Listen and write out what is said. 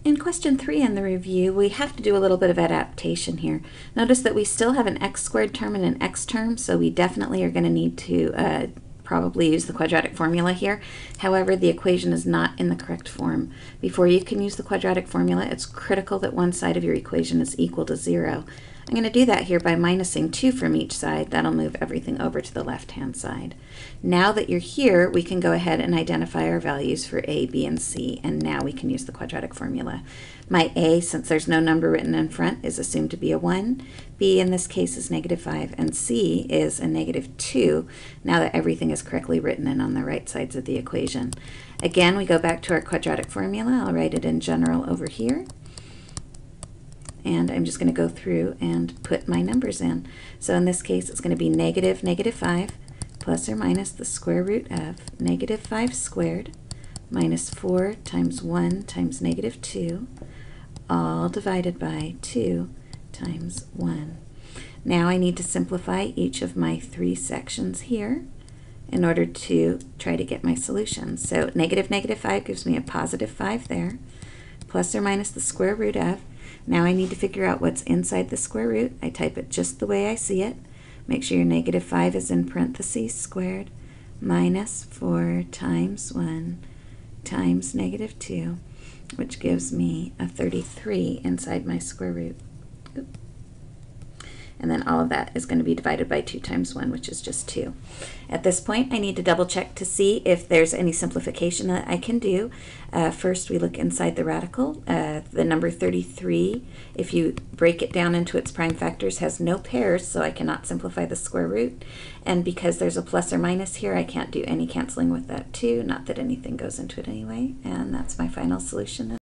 In question 3 in the review, we have to do a little bit of adaptation here. Notice that we still have an x squared term and an x term, so we definitely are going to need to probably use the quadratic formula here. However, the equation is not in the correct form. Before you can use the quadratic formula, it's critical that one side of your equation is equal to 0. I'm going to do that here by minusing 2 from each side. That'll move everything over to the left-hand side. Now that you're here, we can go ahead and identify our values for a, b, and c, and now we can use the quadratic formula. My a, since there's no number written in front, is assumed to be a 1. B in this case is -5, and c is a -2, now that everything is correctly written in on the right sides of the equation. Again, we go back to our quadratic formula. I'll write it in general over here. And I'm just going to go through and put my numbers in. So in this case, it's going to be -5 plus or minus the square root of -5 squared minus 4 times 1 times -2, all divided by 2 times 1. Now I need to simplify each of my 3 sections here in order to try to get my solution. So -5 gives me a +5 there, plus or minus the square root of. Now I need to figure out what's inside the square root. I type it just the way I see it. Make sure your -5 is in parentheses squared minus 4 times 1 times -2, which gives me a 33 inside my square root. Oop. And then all of that is going to be divided by 2 times 1, which is just 2. At this point, I need to double check to see if there's any simplification that I can do. First, we look inside the radical. The number 33, if you break it down into its prime factors, has no pairs, so I cannot simplify the square root. And because there's a plus or minus here, I can't do any canceling with that too. Not that anything goes into it anyway. And that's my final solution.